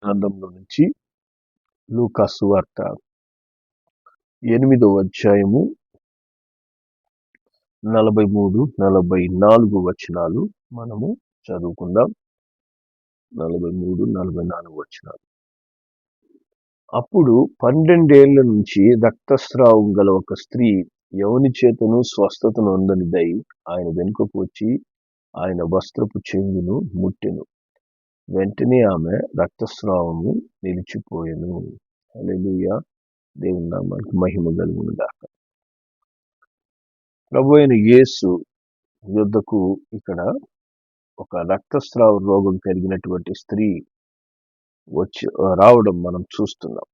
గ్రంథంలో నుంచి లూకా సువార్త 8వ అధ్యాయము 43-44 వచనాలు మనము చదువుకుందాం. 43-44 వచనాలు. అప్పుడు 12 ఏళ్ల నుంచి రక్తస్రావం గల ఒక స్త్రీ ఎవని చేతను స్వస్థతను అందనిదై ఆయన వెనుకకు వచ్చి ఆయన వస్త్రపు చెంగును ముట్టెను. వెంటనే ఆమె రక్తస్రావము నిలిచిపోయెను. హల్లెలూయా. దేవుని నామానికి మహిమ కలుగును గాక. ప్రభు అయిన యేసు యుద్ధకు ఇక్కడ ఒక రక్తస్రావ రోగం కలిగినటువంటి స్త్రీ రావడం మనం చూస్తున్నాం.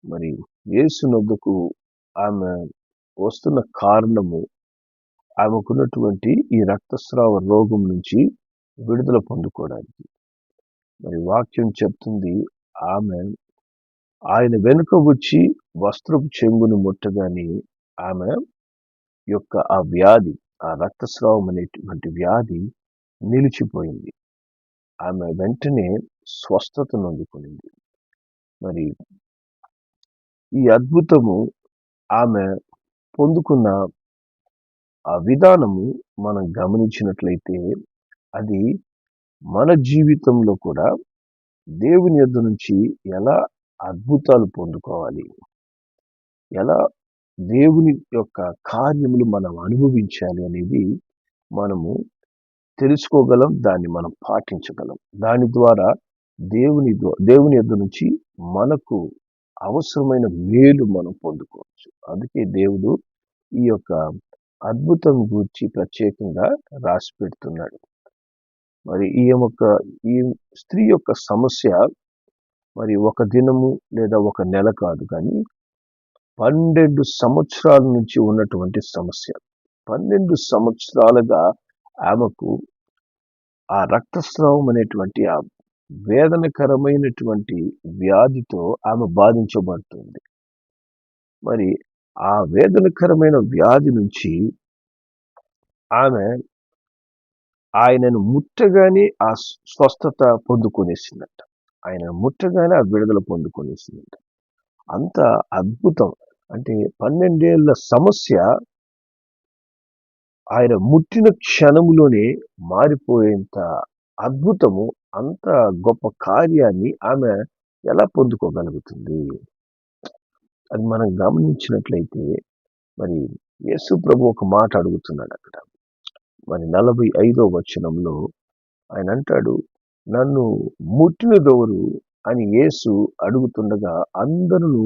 మరి యేసు నొద్దకు ఆమె వస్తున్న కారణము ఆమెకున్నటువంటి ఈ రక్తస్రావ రోగం నుంచి విడుదల పొందుకోవడానికి. మరి వాక్యం చెప్తుంది, ఆమె ఆయన వెనుక వచ్చి వస్త్రపు చెంగును ముట్టగానే ఆమె యొక్క ఆ వ్యాధి, ఆ రక్తస్రావం అనేటువంటి వ్యాధి నిలిచిపోయింది. ఆమె వెంటనే స్వస్థతను అందుకునింది. మరి ఈ అద్భుతము ఆమె పొందుకున్న ఆ విధానము మనం గమనించినట్లయితే అది మన జీవితంలో కూడా దేవుని యొద్ద నుంచి ఎలా అద్భుతాలు పొందుకోవాలి, ఎలా దేవుని యొక్క కార్యములు మనం అనుభవించాలి అనేది మనము తెలుసుకోగలం, దాన్ని మనం పాటించగలం. దాని ద్వారా దేవుని యొద్ద నుంచి మనకు అవసరమైన మేలు మనం పొందుకోవచ్చు. అందుకే దేవుడు ఈ యొక్క అద్భుతం గురించి ప్రత్యేకంగా రాసి పెడుతున్నాడు. మరి ఈ స్త్రీ యొక్క సమస్య మరి ఒక దినము లేదా ఒక నెల కాదు, కానీ 12 సంవత్సరాల నుంచి ఉన్నటువంటి సమస్య. 12 సంవత్సరాలుగా ఆమెకు ఆ రక్తస్రావం అనేటువంటి ఆ వేదనకరమైనటువంటి వ్యాధితో ఆమె బాధించబడుతుంది. మరి ఆ వేదనకరమైన వ్యాధి నుంచి ఆమె ఆయనను ముట్టగానే ఆ స్వస్థత పొందుకొనేసిందట. ఆయన ముట్టగానే ఆ విడుదల పొందుకొనేసిందట. అంత అద్భుతం. అంటే 12 ఏళ్ల సమస్య ఆయన ముట్టిన క్షణములోనే మారిపోయేంత అద్భుతము, అంత గొప్ప కార్యాన్ని ఆమె ఎలా పొందుకోగలుగుతుంది? అది మనం గమనించినట్లయితే మరి యేసు ప్రభు ఒక మాట అడుగుతున్నాడు అక్కడ. మరి 45వ వచనంలో ఆయన అంటాడు, నన్ను ముట్టినదెవరు అని యేసు అడుగుతుండగా అందరూ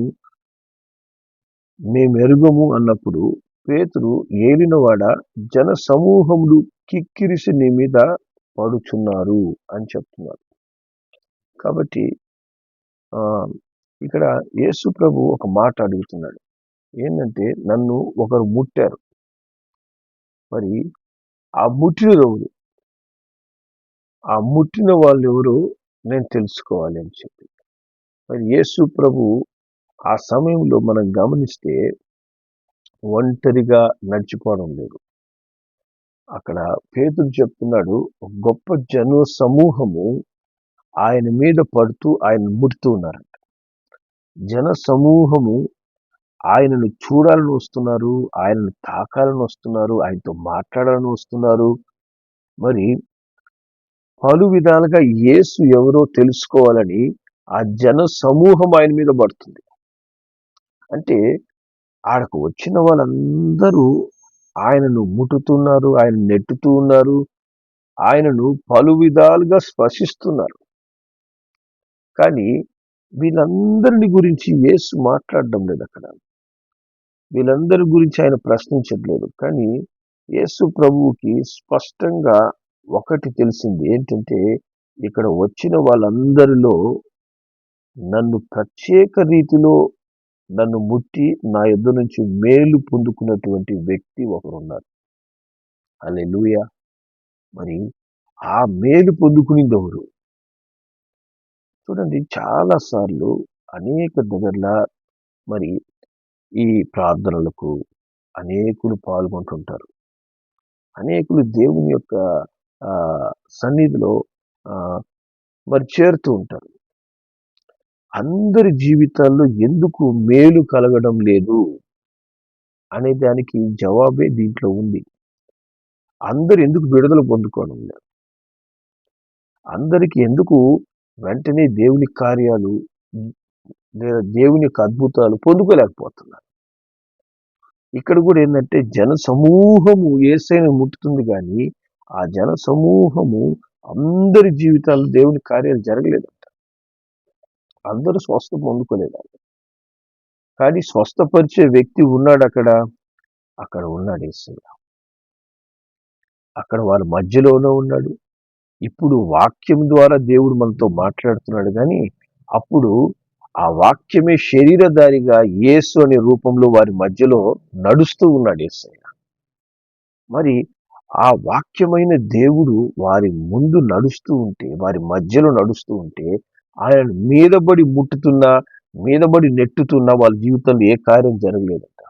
మేమెరుగము అన్నప్పుడు పేతురు, ఏలినవాడ, జన సమూహములు కిక్కిరిసి నీ మీద పడుచున్నారు అని చెప్తున్నారు. కాబట్టి ఇక్కడ యేసు ప్రభు ఒక మాట అడుగుతున్నాడు. ఏంటంటే, నన్ను ఒకరు ముట్టారు, మరి ఆ ముట్టినదెవరు, ఆ ముట్టిన వాళ్ళు ఎవరు నేను తెలుసుకోవాలి అని చెప్పి. మరి యేసు ప్రభు ఆ సమయంలో మనం గమనిస్తే ఒంటరిగా నడిచిపోవడం లేదు. అక్కడ పేతురు చెప్తున్నాడు, ఒక గొప్ప జన సమూహము ఆయన మీద పడుతూ ఆయన ముడుతూ ఉన్నారంట. జన సమూహము ఆయనను చూడాలని వస్తున్నారు, ఆయనను తాకాలని వస్తున్నారు, ఆయనతో మాట్లాడాలని వస్తున్నారు. మరి పలు విధాలుగా యేసు ఎవరో తెలుసుకోవాలని ఆ జన సమూహం ఆయన మీద పడుతుంది. అంటే ఆడకు వచ్చిన వాళ్ళందరూ ఆయనను ముట్టుతున్నారు, ఆయన నెట్టుతూ ఉన్నారు, ఆయనను పలు విధాలుగా స్పర్శిస్తున్నారు. కానీ వీళ్ళందరిని గురించి యేసు మాట్లాడడం లేదు అక్కడ. వీళ్ళందరి గురించి ఆయన ప్రశ్నించట్లేదు. కానీ యేసు ప్రభువుకి స్పష్టంగా ఒకటి తెలిసింది, ఏంటంటే ఇక్కడ వచ్చిన వాళ్ళందరిలో నన్ను ప్రత్యేక రీతిలో నన్ను ముట్టి నా యొద్ద నుంచి మేలు పొందుకున్నటువంటి వ్యక్తి ఒకరున్నారు. హల్లెలూయా. మరి ఆ మేలు పొందుకునింది ఎవరు? చూడండి, చాలా సార్లు అనేక దగ్గరల మరి ఈ ప్రార్థనలకు అనేకులు పాల్గొంటుంటారు. అనేకులు దేవుని యొక్క సన్నిధిలో మరి చేరుతూ ఉంటారు. అందరి జీవితాల్లో ఎందుకు మేలు కలగడం లేదు అనే దానికి జవాబే దీంట్లో ఉంది. అందరు ఎందుకు విడుదల పొందుకోవడం లేదు? అందరికి ఎందుకు వెంటనే దేవుని కార్యాలు లేదా దేవుని యొక్క అద్భుతాలు పొందుకోలేకపోతున్నారు? ఇక్కడ కూడా ఏంటంటే జన సమూహము యేసయ్యను ముట్టుతుంది కానీ ఆ జన సమూహము అందరి జీవితాల్లో దేవుని కార్యాలు జరగలేదంట. అందరూ స్వస్థ పొందుకోలేదు. కానీ స్వస్థపరిచే వ్యక్తి ఉన్నాడు అక్కడ ఉన్నాడు యేసయ్య. అక్కడ వాళ్ళ మధ్యలోనే ఉన్నాడు. ఇప్పుడు వాక్యం ద్వారా దేవుడు మనతో మాట్లాడుతున్నాడు కానీ అప్పుడు ఆ వాక్యమే శరీరధారిగా యేసు అనే రూపంలో వారి మధ్యలో నడుస్తూ ఉన్నాడు యేసయ్య. మరి ఆ వాక్యమైన దేవుడు వారి ముందు నడుస్తూ ఉంటే, వారి మధ్యలో నడుస్తూ ఉంటే ఆయన మీదబడి ముట్టుతున్నా, మీదబడి నెట్టుతున్నా వాళ్ళ జీవితంలో ఏ కార్యం జరగలేదంట.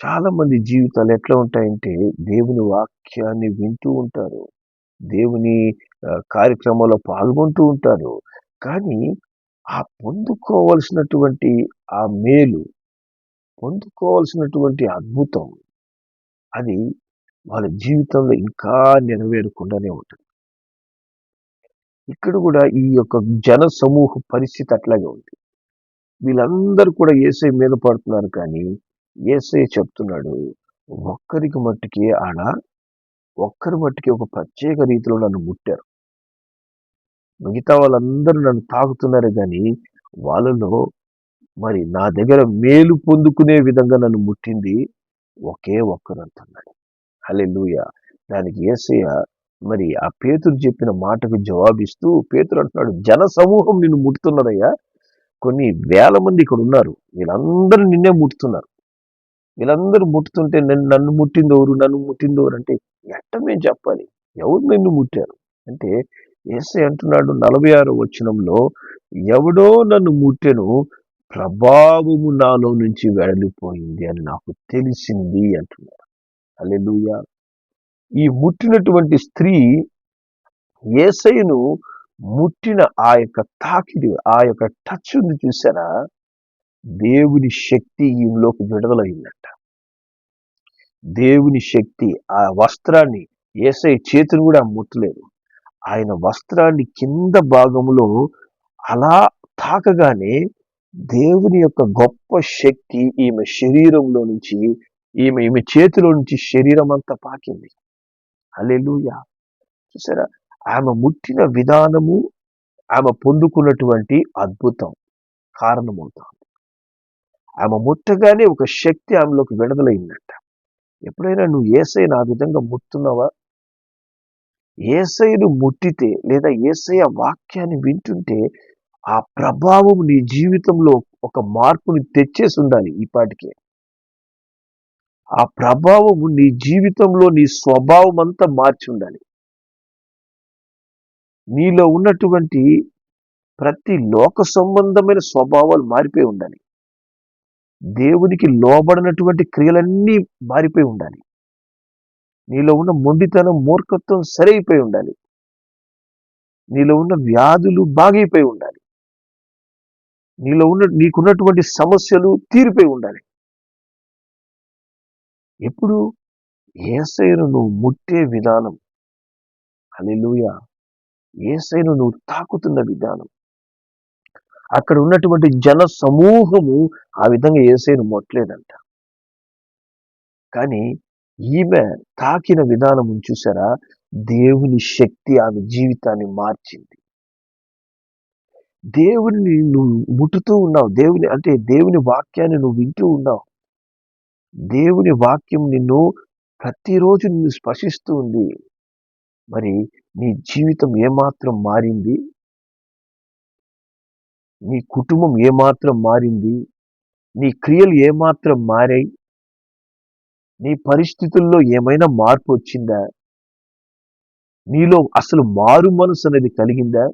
చాలా మంది జీవితాలు ఎట్లా ఉంటాయంటే దేవుని వాక్యాన్ని వింటూ ఉంటారు, దేవుని కార్యక్రమాల్లో పాల్గొంటూ ఉంటారు. కానీ ఆ పొందుకోవలసినటువంటి ఆ మేలు, పొందుకోవాల్సినటువంటి అద్భుతం అది వాళ్ళ జీవితంలో ఇంకా నెరవేరకుండానే ఉంటుంది. ఇక్కడ కూడా ఈ యొక్క జన సమూహ పరిస్థితి అట్లాగే ఉంది. వీళ్ళందరూ కూడా యేసయ్య మీద పడుతున్నారు కానీ యేసయ్య చెప్తున్నాడు, ఒక్కరికి మట్టుకి ఒక్కరి మట్టుకి ఒక ప్రత్యేక రీతిలో నన్ను ముట్టారు. మిగతా వాళ్ళందరూ నన్ను తాకుతున్నారు కానీ వాళ్ళలో మరి నా దగ్గర మేలు పొందుకునే విధంగా నన్ను ముట్టింది ఒకే ఒక్కరు అంటున్నాడు. హల్లెలూయా. దానికి యేసయ్య మరి ఆ పేతురు చెప్పిన మాటకు జవాబిస్తూ పేతురు అంటున్నాడు, జన సమూహం నిన్ను ముట్టుతున్నదయ్యా, కొన్ని వేల మంది ఇక్కడ ఉన్నారు, వీళ్ళందరూ నిన్నే ముట్టుతున్నారు. వీళ్ళందరూ ముట్టుతుంటే నన్ను ముట్టిందెవరు అంటే ఎట్ట మేము చెప్పాలి, ఎవరు నిన్ను ముట్టారు అంటే యేసయ్య అంటున్నాడు 46వ వచనంలో, ఎవడో నన్ను ముట్టెను, ప్రభావము నాలో నుంచి వెడలిపోయింది అని నాకు తెలిసింది అంటున్నాడు. హల్లెలూయా. ఈ ముట్టినటువంటి స్త్రీ యేసయ్యను ముట్టిన ఆ యొక్క తాకిడి, ఆ యొక్క టచ్ ఉంది చూసారా, దేవుని శక్తి ఈమెలోకి విడుదలైందంట. దేవుని శక్తి ఆ వస్త్రాన్ని, యేసయ్య చేతిని కూడా ముట్టలేదు, ఆయన వస్త్రాన్ని కింద భాగంలో అలా తాకగానే దేవుని యొక్క గొప్ప శక్తి ఈమె శరీరంలో నుంచి, ఈమె చేతిలో నుంచి శరీరం అంతా పాకింది. హల్లెలూయా. చూసారా, ఆమె ముట్టిన విధానము ఆమె పొందుకున్నటువంటి అద్భుతం కారణమవుతుంది. ఆమె ముట్టగానే ఒక శక్తి ఆమెలోకి విడుదలైందంట. ఎప్పుడైనా నువ్వు యేసయ్యను ఆ విధంగా ముట్టున్నావా? యేసయ్యను ముట్టితే లేదా యేసయ్య వాక్యాన్ని వింటుంటే ఆ ప్రభావం నీ జీవితంలో ఒక మార్పుని తెచ్చేసి ఉండాలి ఈ పాటికే. ఆ ప్రభావము నీ జీవితంలో నీ స్వభావం అంతా మార్చి ఉండాలి. నీలో ఉన్నటువంటి ప్రతి లోక సంబంధమైన స్వభావాలు మారిపోయి ఉండాలి. దేవునికి లోబడినటువంటి క్రియలన్నీ మారిపోయి ఉండాలి. నీలో ఉన్న మొండితనం, మూర్ఖత్వం సరైపోయి ఉండాలి. నీలో ఉన్న వ్యాధులు బాగైపోయి ఉండాలి. నీకున్నటువంటి సమస్యలు తీరిపోయి ఉండాలి. ఎప్పుడు? యేసయ్యను నువ్వు ముట్టే విధానం. హల్లెలూయా. యేసయ్యను నువ్వు తాకుతున్న విధానం. అక్కడ ఉన్నటువంటి జన సమూహము ఆ విధంగా యేసయ్యను ముట్టలేదంట. కానీ ఈమె తాకిన విధానం చూసారా, దేవుని శక్తి ఆమె జీవితాన్ని మార్చింది. దేవుని నువ్వు ముట్టుతూ ఉన్నావు, దేవుని వాక్యాన్ని నువ్వు వింటూ ఉన్నావు. దేవుని వాక్యం ప్రతిరోజు నిన్ను స్పర్శిస్తూ ఉంది. మరి నీ జీవితం ఏమాత్రం మారింది? నీ కుటుంబం ఏమాత్రం మారింది? నీ క్రియలు ఏమాత్రం మారాయి? నీ పరిస్థితుల్లో ఏమైనా మార్పు వచ్చిందా? నీలో అసలు మారు మనసు అనేది కలిగిందా?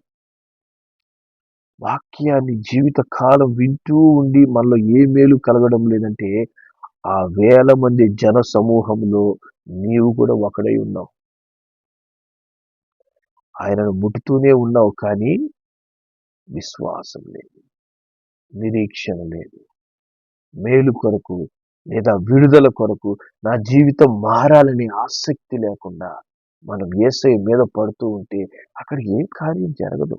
వాక్యాన్ని జీవిత కాలం వింటూ ఉండి మనలో ఏ మేలు కలగడం లేదంటే ఆ వేల మంది జన సమూహంలో నీవు కూడా ఒకడై ఉన్నావు. ఆయనను ముట్టుతూనే ఉన్నావు కానీ విశ్వాసం లేదు, నిరీక్షణ లేదు. మేలు కొరకు లేదా విడుదల కొరకు నా జీవితం మారాలనే ఆసక్తి లేకుండా మనం యేసయ్య మీద పడుతూ ఉంటే అక్కడ ఏం కార్యం జరగదు.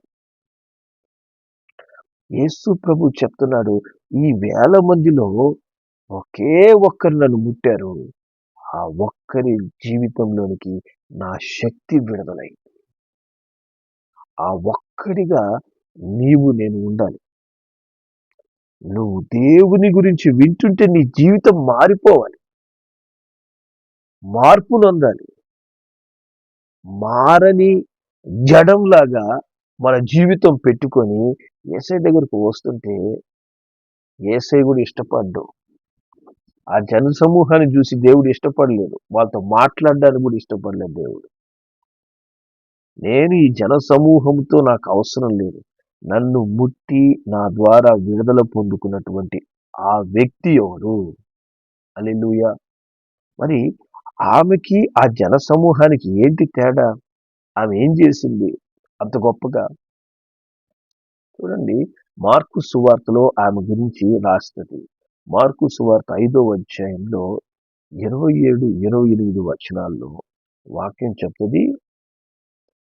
యేసు ప్రభు చెప్తున్నాడు, ఈ వేల మందిలో ఒకే ఒక్కరు నన్ను ముట్టారు. ఆ ఒక్కరి జీవితంలోనికి నా శక్తి విడుదలైంది. ఆ ఒక్కడిగా నేను ఉండాలి. నువ్వు దేవుని గురించి వింటుంటే నీ జీవితం మారిపోవాలి, మార్పు నొందాలి. మారని జడంలాగా మన జీవితం పెట్టుకొని యేసయ్య దగ్గరకు వస్తుంటే యేసయ్య కూడా ఇష్టపడ్డు. ఆ జన సమూహాన్ని చూసి దేవుడు ఇష్టపడలేదు, వాళ్ళతో మాట్లాడడానికి కూడా ఇష్టపడలేదు దేవుడు. నేను ఈ జన సమూహంతో నాకు అవసరం లేదు, నన్ను ముట్టి నా ద్వారా విడుదల పొందుకున్నటువంటి ఆ వ్యక్తి ఎవరు? హల్లెలూయా. మరి ఆమెకి ఆ జన సమూహానికి ఏంటి తేడా? ఆమె ఏం చేసింది అంత గొప్పగా? చూడండి, మార్కు సువార్తలో ఆమె గురించి రాస్తుంది. మార్కు సువార్త 5వ అధ్యాయంలో 27, 28 వచనాల్లో వాక్యం చెప్తుంది,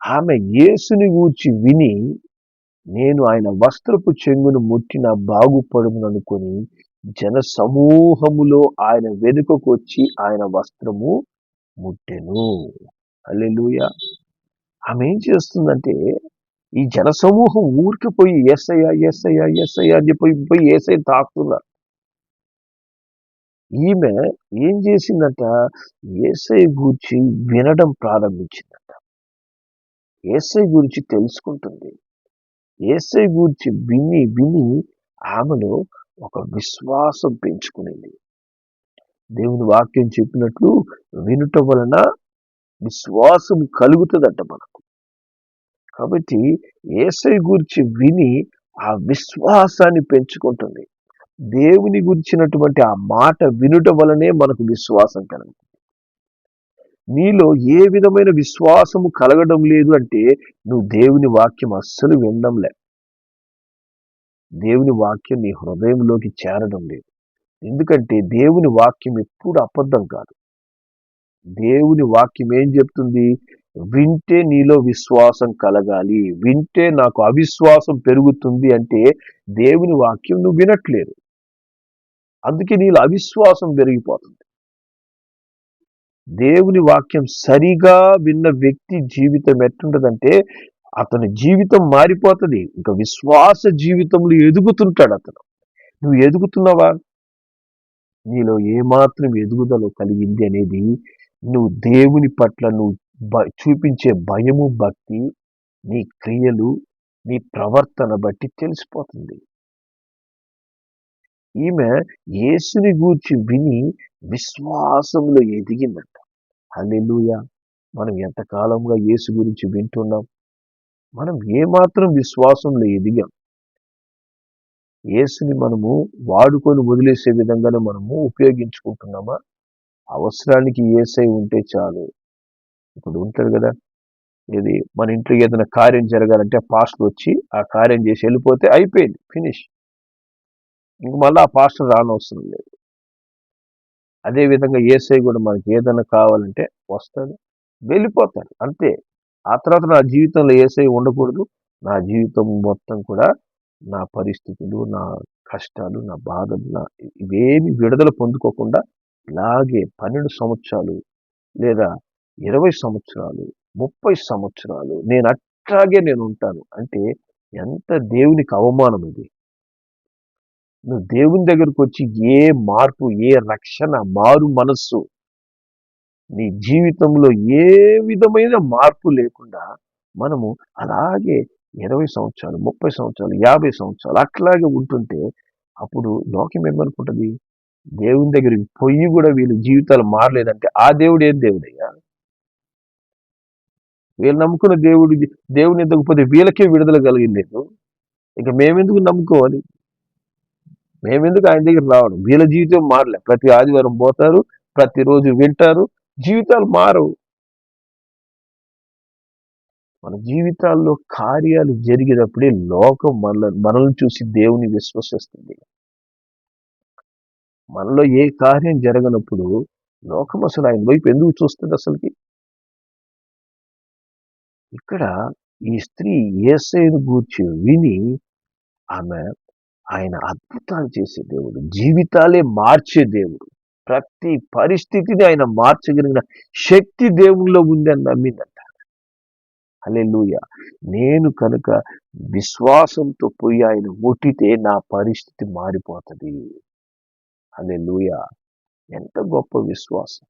ఆమె యేసుని గూర్చి విని నేను ఆయన వస్త్రపు చెంగును ముట్టిన బాగుపడుననుకొని జన సమూహములో ఆయన వెనుకకు వచ్చి ఆయన వస్త్రము ముట్టెను. హల్లెలూయా. ఆమె ఏం చేస్తుందంటే, ఈ జన సమూహం ఊరికి పోయి యేసయ్య యేసయ్య యేసయ్య అని పోయి యేసయ్య తాకుతున్నారు. ఈమె ఏం చేసిందంట, యేసయ్య గూర్చి వినడం ప్రారంభించిందంట. యేసయ్య గురించి తెలుసుకుంటుంది. యేసయ్య గూర్చి విని విని ఆమెలో ఒక విశ్వాసం పెంచుకునింది. దేవుని వాక్యం చెప్పినట్లు వినుట వలన విశ్వాసం కలుగుతుందట మనకు. కాబట్టి యేసయ్య గురించి విని ఆ విశ్వాసాన్ని పెంచుకుంటుంది. దేవుని గురించినటువంటి ఆ మాట వినుట వలనే మనకు విశ్వాసం కలుగుతుంది. నీలో ఏ విధమైన విశ్వాసము కలగడం లేదు అంటే నువ్వు దేవుని వాక్యం అస్సలు వినడంలే. దేవుని వాక్యం నీ హృదయంలోకి చేరడం లేదు. ఎందుకంటే దేవుని వాక్యం ఎప్పుడు అబద్ధం కాదు. దేవుని వాక్యం ఏం చెప్తుంది? వింటే నీలో విశ్వాసం కలగాలి, వింటే నాకు అవిశ్వాసం పెరుగుతుంది అంటే దేవుని వాక్యం నువ్వు వినట్లేదు, అందుకే నీలో అవిశ్వాసం పెరిగిపోతుంది. దేవుని వాక్యం సరిగా విన్న వ్యక్తి జీవితం ఎట్టుంటదంటే అతని జీవితం మారిపోతుంది. ఇంకా విశ్వాస జీవితంలో ఎదుగుతుంటాడు అతను. నువ్వు ఎదుగుతున్నావా? నీలో ఏమాత్రం ఎదుగుదల కలిగింది అనేది నువ్వు దేవుని పట్ల నువ్వు చూపించే భయము, భక్తి, నీ క్రియలు, నీ ప్రవర్తన బట్టి తెలిసిపోతుంది. ఈమె యేసుని గూర్చి విని విశ్వాసంలో ఎదిగిందంట. హల్లెలూయా. మనం ఎంతకాలంగా యేసు గురించి వింటున్నాం? మనం ఏమాత్రం విశ్వాసంలో ఎదిగాం? యేసుని మనము వాడుకొని వదిలేసే విధంగానే మనము ఉపయోగించుకుంటున్నామా? అవసరానికి యేసయ్య ఉంటే చాలు. ఇప్పుడు ఉంటాడు కదా, ఇది మన ఇంట్లో ఏదైనా కార్యం జరగాలంటే పాస్టర్ వచ్చి ఆ కార్యం చేసి వెళ్ళిపోతే అయిపోయింది, ఫినిష్. ఇంక మళ్ళీ ఆ పాస్టర్ రానవసరం లేదు. అదేవిధంగా యేసయ్య కూడా మనకి ఏదైనా కావాలంటే వస్తాడు, వెళ్ళిపోతాడు, అంతే. ఆ తర్వాత నా జీవితంలో యేసయ్య ఉండకూడదు, నా జీవితం మొత్తం కూడా నా పరిస్థితులు, నా కష్టాలు, నా బాధలు, ఇవేమి విడుదల పొందుకోకుండా ఇలాగే 12 సంవత్సరాలు లేదా 20 సంవత్సరాలు 30 సంవత్సరాలు నేను అట్లాగే నేను ఉంటాను అంటే ఎంత దేవునికి అవమానం ఇది. నువ్వు దేవుని దగ్గరకు వచ్చి ఏ మార్పు, ఏ రక్షణ, మారు మనస్సు, నీ జీవితంలో ఏ విధమైన మార్పు లేకుండా మనము అలాగే 20 సంవత్సరాలు 30 సంవత్సరాలు 50 సంవత్సరాలు అట్లాగే ఉంటుంటే అప్పుడు లోకం ఏమనుకుంటుంది? దేవుని దగ్గరికి పొయ్యి కూడా వీళ్ళ జీవితాలు మారలేదంటే ఆ దేవుడు ఏం దేవుడయ్యా? వీళ్ళు నమ్ముకున్న దేవుని ఎద్దకపోతే వీళ్ళకే విడుదల కలిగింలేదు, ఇక మేమెందుకు నమ్ముకోవాలి? మేమెందుకు ఆయన దగ్గర రావడం? వీళ్ళ జీవితం మారలే, ప్రతి ఆదివారం పోతారు, ప్రతిరోజు వింటారు, జీవితాలు మారవు. మన జీవితాల్లో కార్యాలు జరిగినప్పుడే లోకం మనల్ని చూసి దేవుని విశ్వసిస్తుంది. మనలో ఏ కార్యం జరగనప్పుడు లోకం అసలు ఆయన వైపు ఎందుకు చూస్తుంది అసలుకి? ఇక్కడ ఈ స్త్రీ యేసయ్యను గూర్చి విని ఆమె ఆయన అద్భుతాలు చేసే దేవుడు, జీవితాలే మార్చే దేవుడు, ప్రతి పరిస్థితిని ఆయన మార్చగలిగిన శక్తి దేవునిలో ఉంది అని నమ్మిందంట. హల్లెలూయా. నేను కనుక విశ్వాసంతో పోయి ఆయన ముట్టితే నా పరిస్థితి మారిపోతుంది. హల్లెలూయా. ఎంత గొప్ప విశ్వాసం.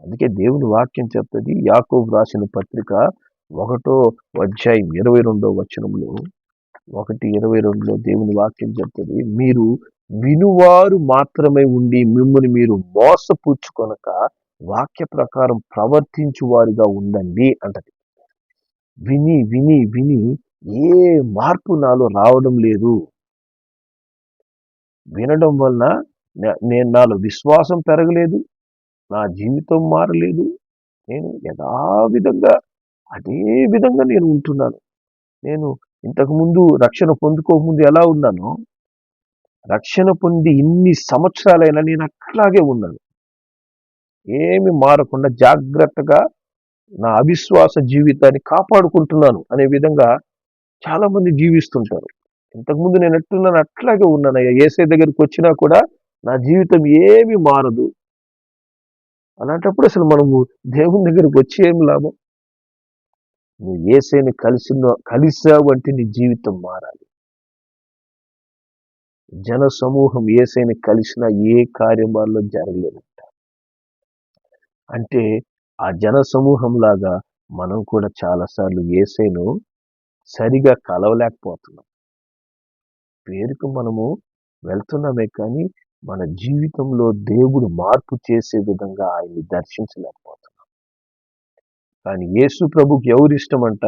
అందుకే దేవుని వాక్యం చెప్తుంది, యాకోబు రాసిన పత్రిక 1వ అధ్యాయం 22వ వచనంలో 1:22లో దేవుని వాక్యం చెప్తుంది, మీరు వినువారు మాత్రమే ఉండి మిమ్మల్ని మీరు మోసపుచ్చుకొనక వాక్య ప్రకారం ప్రవర్తించు వారిగా ఉండండి అంటది. విని విని విని ఏ మార్పు నాలో రావడం లేదు. వినడం వలన నేను నాలో విశ్వాసం పెరగలేదు, నా జీవితం మారలేదు. నేను యథావిధంగా అదే విధంగా నేను ఉంటున్నాను. నేను ఇంతకుముందు రక్షణ పొందుకోకముందు ఎలా ఉన్నానో, రక్షణ పొంది ఇన్ని సంవత్సరాలైనా నేను అట్లాగే ఉన్నాను. ఏమి మారకుండా జాగ్రత్తగా నా అవిశ్వాస జీవితాన్ని కాపాడుకుంటున్నాను అనే విధంగా చాలా మంది జీవిస్తుంటారు. ఇంతకుముందు నేను ఎట్టున్నాను అట్లాగే ఉన్నాను. యేసయ్య దగ్గరికి వచ్చినా కూడా నా జీవితం ఏమి మారదు. అలాంటప్పుడు అసలు మనము దేవుని దగ్గరికి వచ్చి ఏం లాభం? నువ్వు యేసయ్యని కలిసావు అంటే నీ జీవితం మారాలి. జన సమూహం యేసయ్యని కలిసినా ఏ కార్యం వాళ్ళలో జరగలేదంట. అంటే ఆ జన సమూహం లాగా మనం కూడా చాలాసార్లు యేసయ్యను సరిగా కలవలేకపోతున్నాం. పేరుకు మనము వెళ్తున్నామే కానీ మన జీవితంలో దేవుడు మార్పు చేసే విధంగా ఆయన్ని దర్శించలేకపోతున్నాం. కానీ యేసు ప్రభుకి ఎవరు ఇష్టమంట?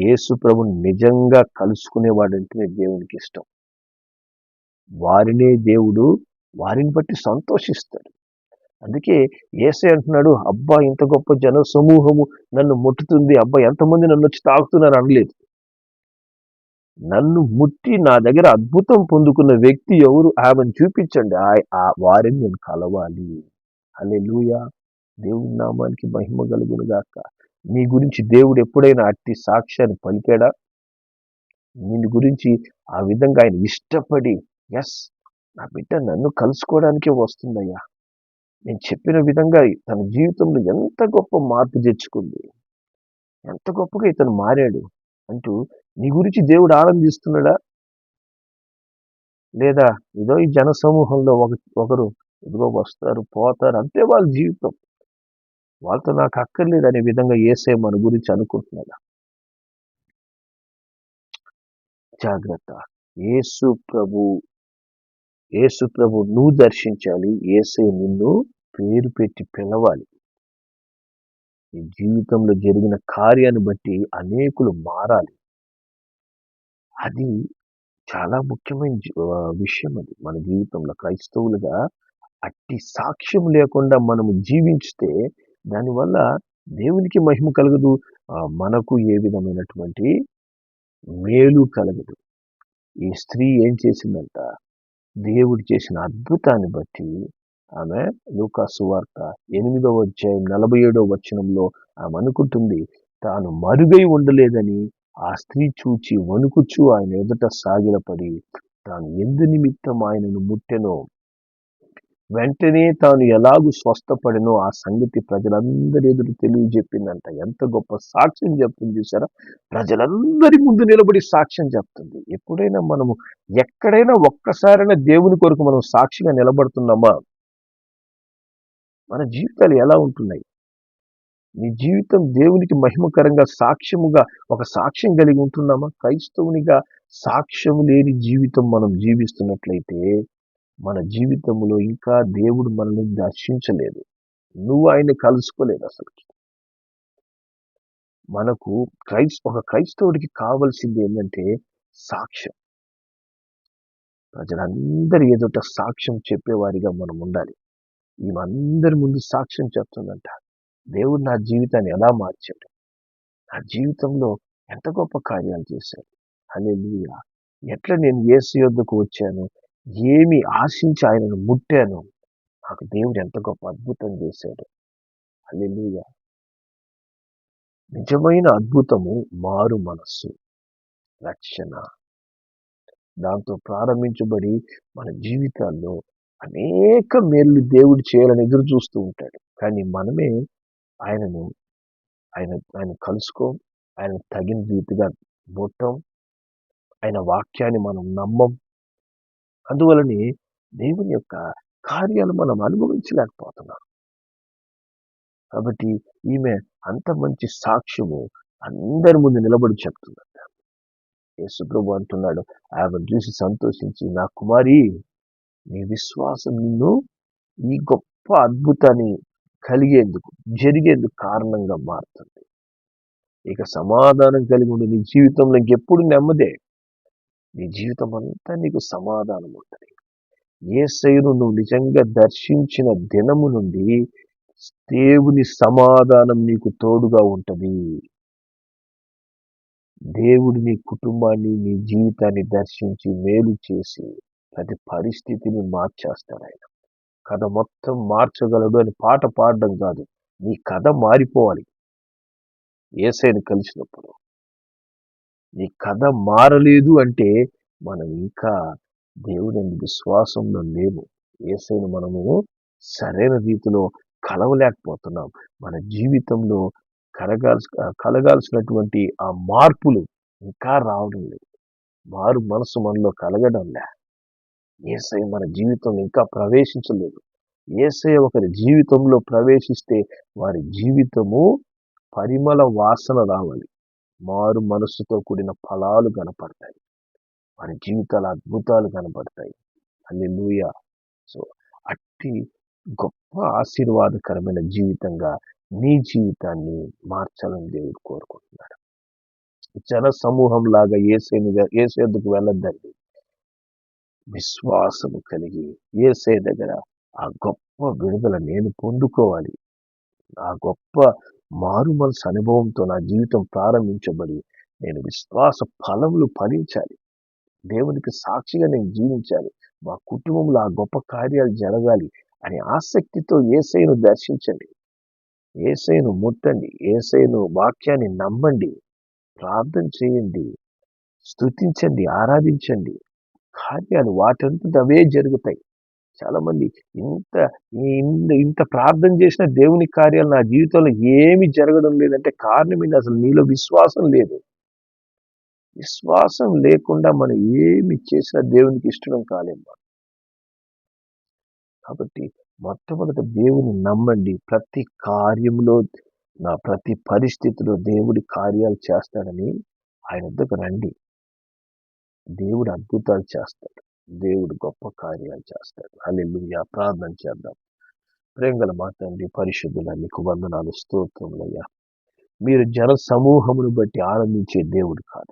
యేసు ప్రభుని నిజంగా కలుసుకునేవాడంటేనే దేవునికి ఇష్టం. వారినే దేవుడు వారిని బట్టి సంతోషిస్తాడు. అందుకే యేసయ్య అంటున్నాడు, అబ్బా ఇంత గొప్ప జన సమూహము నన్ను ముట్టుతుంది, అబ్బా ఎంతమంది నన్ను వచ్చి తాకుతున్నారు అనలేదు. నన్ను ముట్టి నా దగ్గర అద్భుతం పొందుకున్న వ్యక్తి ఎవరు, ఆమెను చూపించండి, వారిని నేను కలవాలి. హల్లెలూయా. దేవుని నామానికి మహిమ కలుగును గాక. నీ గురించి దేవుడు ఎప్పుడైనా అట్టి సాక్ష్యాన్ని పలికాడా? నీ గురించి ఆ విధంగా ఆయన ఇష్టపడి, ఎస్ నా బిడ్డ నన్ను కలుసుకోవడానికే వస్తుందయ్యా, నేను చెప్పిన విధంగా తన జీవితంలో ఎంత గొప్ప మార్పు తెచ్చుకుంది, ఎంత గొప్పగా ఇతను మారాడు అంటూ నీ గురించి దేవుడు ఆనందిస్తున్నాడా? లేదా ఇదో ఈ జన సమూహంలో ఒకరు ఇదిగో వస్తారు పోతారు అంతే వాళ్ళ జీవితం, వాళ్ళతో నాకు అక్కర్లేదు అనే విధంగా యేసయ్య మన గురించి అనుకుంటున్నాడా? జాగ్రత్త. యేసు ప్రభు నువ్వు దర్శించాలి. యేసయ్య నిన్ను పేరు పెట్టి పిలవాలి. నీ జీవితంలో జరిగిన కార్యాన్ని బట్టి అనేకులు మారాలి. అది చాలా ముఖ్యమైన విషయం. అది మన జీవితంలో క్రైస్తవులుగా అట్టి సాక్ష్యం లేకుండా మనము జీవించితే దానివల్ల దేవునికి మహిమ కలగదు, మనకు ఏ విధమైనటువంటి మేలు కలగదు. ఈ స్త్రీ ఏం చేసిందంట? దేవుడు చేసిన అద్భుతాన్ని బట్టి ఆమె లూకా సువార్త 8వ అధ్యాయం 47వ వచనంలో ఆమె అనుకుంటుంది, తాను మరుగై ఉండలేదని ఆ స్త్రీ చూచి వణుకుచూ ఆయన ఎదుట సాగిలపడి తాను ఎందు నిమిత్తం ఆయనను ముట్టెనో వెంటనే తాను ఎలాగూ స్వస్థపడినో ఆ సంగతి ప్రజలందరి ఎదురు తెలియజెప్పిందంట. ఎంత గొప్ప సాక్ష్యం చెప్తుంది చూసారా? ప్రజలందరి ముందు నిలబడి సాక్ష్యం చెప్తుంది. ఎప్పుడైనా మనము ఎక్కడైనా ఒక్కసారైనా దేవుని కొరకు మనం సాక్షిగా నిలబడుతున్నామా? మన జీవితాలు ఎలా ఉంటున్నాయి? నీ జీవితం దేవునికి మహిమకరంగా సాక్ష్యముగా ఒక సాక్ష్యం కలిగి ఉంటున్నామా? క్రైస్తవునిగా సాక్ష్యం లేని జీవితం మనం జీవిస్తున్నట్లయితే మన జీవితంలో ఇంకా దేవుడు మనల్ని దర్శించలేదు, నువ్వు ఆయన్ని కలుసుకోలేదు. అసలు మనకు ఒక క్రైస్తవుడికి కావాల్సింది ఏంటంటే సాక్ష్యం. ప్రజలందరి ఎదుట సాక్ష్యం చెప్పేవారిగా మనం ఉండాలి. ఈమె అందరి ముందు సాక్ష్యం చెప్తుందంట, దేవుడు నా జీవితాన్ని ఎలా మార్చాడు, నా జీవితంలో ఎంత గొప్ప కార్యాలు చేశాడు. హల్లెలూయా! ఎట్లా నేను యేసు యొద్దకు వచ్చాను, ఏమి ఆశించి ఆయనను ముట్టాను, నాకు దేవుడు ఎంత గొప్ప అద్భుతం చేశాడు. హల్లెలూయా! నిజమైన అద్భుతము మారు మనస్సు, రక్షణ. దాంతో ప్రారంభించబడి మన జీవితాల్లో అనేక మేలు దేవుడు చేయాలని ఎదురు చూస్తూ ఉంటాడు. కానీ మనమే ఆయనను ఆయన ఆయన కలుసుకోం, ఆయన తగిన రీతిగా ముట్టం, ఆయన వాక్యాన్ని మనం నమ్మం. అందువలనే దేవుని యొక్క కార్యాలు మనం అనుభవించలేకపోతున్నాం. కాబట్టి ఈమె అంత మంచి సాక్ష్యము అందరి ముందు నిలబడి చెప్తుందంట. యేసుప్రభు అంటున్నాడు, ఆమెను చూసి సంతోషించి, నా కుమారి, నీ విశ్వాసం నిన్ను ఈ గొప్ప అద్భుతాన్ని జరిగేందుకు కారణంగా మారుతుంది. ఇక సమాధానం కలిగి ఉండి నీ జీవితంలో ఇంకెప్పుడు నెమ్మదే. నీ జీవితం అంతా నీకు సమాధానం ఉంటుంది. యేసయ్యను నువ్వు నిజంగా దర్శించిన దినము నుండి దేవుని సమాధానం నీకు తోడుగా ఉంటది. దేవుడు నీ కుటుంబాన్ని, నీ జీవితాన్ని దర్శించి మేలు చేసి ప్రతి పరిస్థితిని మార్చేస్తాడు ఆయన. కథ మొత్తం మార్చగలడు అని పాట పాడడం కాదు, నీ కథ మారిపోవాలి. యేసయ్యను కలిసినప్పుడు నీ కథ మారలేదు అంటే మనం ఇంకా దేవుని విశ్వాసంలో లేము. యేసయ్యను మనము సరైన రీతిలో కలవలేకపోతున్నాం. మన జీవితంలో కలగాల్సినటువంటి ఆ మార్పులు ఇంకా రావడం లేదు. మారు మనసు మనలో కలగడం లే. యేసయ్య మన జీవితంలో ఇంకా ప్రవేశించలేదు. యేసయ్య ఒకరి జీవితంలో ప్రవేశిస్తే వారి జీవితము పరిమళ వాసన రావాలి. మారు మనస్సుతో కూడిన ఫలాలు కనపడతాయి. వారి జీవితాల అద్భుతాలు కనపడతాయి. హల్లెలూయా! సో అట్టి గొప్ప ఆశీర్వాదకరమైన జీవితంగా నీ జీవితాన్ని మార్చాలని దేవుడు కోరుకుంటున్నాడు. జన సమూహం లాగా యేసు యొద్దకు వెళ్ళొద్దండి. విశ్వాసము కలిగి యేసయ్య దగ్గర ఆ గొప్ప విడుదల నేను పొందుకోవాలి. ఆ గొప్ప మారు మనసు అనుభవంతో నా జీవితం ప్రారంభించబడి నేను విశ్వాస ఫలములు ఫలించాలి. దేవునికి సాక్షిగా నేను జీవించాలి. మా కుటుంబంలో ఆ గొప్ప కార్యాలు జరగాలి అనే ఆసక్తితో యేసయ్యను దర్శించండి. యేసయ్యను ముట్టండి. యేసయ్యను వాక్యాన్ని నమ్మండి. ప్రార్థన చేయండి. స్తుతించండి, ఆరాధించండి. కార్యాలు వాటంతట అవే జరుగుతాయి. చాలా మంది ఇంత ఇంత ప్రార్థన చేసిన దేవుని కార్యాలు నా జీవితంలో ఏమి జరగడం లేదంటే కారణం ఏంటి? అసలు నీలో విశ్వాసం లేదు. విశ్వాసం లేకుండా మనం ఏమి చేసినా దేవునికి ఇష్టం కాలేము. కాబట్టి మొట్టమొదట దేవుని నమ్మండి. ప్రతి కార్యంలో, నా ప్రతి పరిస్థితిలో దేవుడి కార్యాలు చేస్తాడని ఆయన వద్దకు రండి. దేవుడు అద్భుతాలు చేస్తాడు. దేవుడు గొప్ప కార్యాలు చేస్తాడు. హల్లెలూయా! ప్రార్థన చేద్దాం. ప్రేమగల మా తండ్రి, పరిశుద్ధుల నీకు వందనాలు, స్తోత్రములయ్యా. మీరు జన సమూహమును బట్టి ఆనందించే దేవుడు కాదు.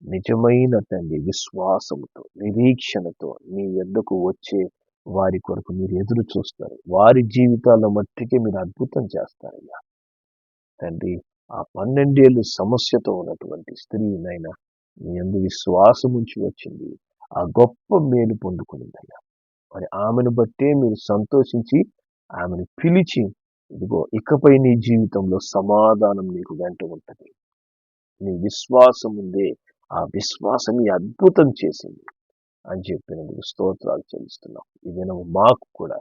నిజమైన తండ్రి విశ్వాసముతో, నిరీక్షణతో నీ యొద్దకు వచ్చే వారి కొరకు మీరు ఎదురు చూస్తారు. వారి జీవితాల్లో మట్టికి మీరు అద్భుతం చేస్తారయ్యా. తండ్రి, ఆ 12 ఏళ్ళు సమస్యతో ఉన్నటువంటి స్త్రీ నైనా నీ యందు విశ్వాసం ఉంచి వచ్చింది. ఆ గొప్ప మేలు పొందుకునిందయ్యా. మరి ఆమెను బట్టే మీరు సంతోషించి ఆమెను పిలిచి, ఇదిగో ఇకపై నీ జీవితంలో సమాధానం నీకు వెంట ఉంటుంది. నీ విశ్వాసం ఉందే, ఆ విశ్వాసం ఈ అద్భుతం చేసింది అని చెప్పినందుకు స్తోత్రాలు చెల్లిస్తున్నాం. ఈ దినం మాకు కూడా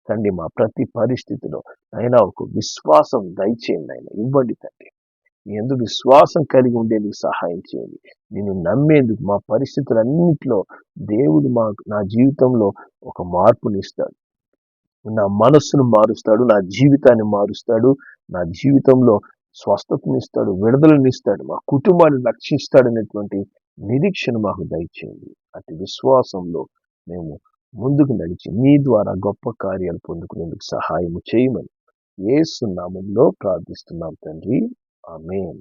తండ్రి, మా ప్రతి పరిస్థితిలో అయినా ఒక విశ్వాసం దయచేయండి. ఆయన ఇవ్వండి తండ్రి. ఎందుకు విశ్వాసం కలిగి ఉండేందుకు సహాయం చేయండి. నేను నమ్మేందుకు మా పరిస్థితులన్నింటిలో దేవుడు నా జీవితంలో ఒక మార్పునిస్తాడు. నా మనస్సును మారుస్తాడు, నా జీవితాన్ని మారుస్తాడు, నా జీవితంలో స్వస్థతనిస్తాడు, విడుదలనిస్తాడు, మా కుటుంబాన్ని రక్షిస్తాడు అనేటువంటి నిరీక్షణ మాకు దయచేయండి. అతి విశ్వాసంలో మేము ముందుకు నడిచి మీ ద్వారా గొప్ప కార్యాలు పొందుకునేందుకు సహాయం చేయమని యేసు నామములో ప్రార్థిస్తున్నాం తండ్రి. ఆమేన్.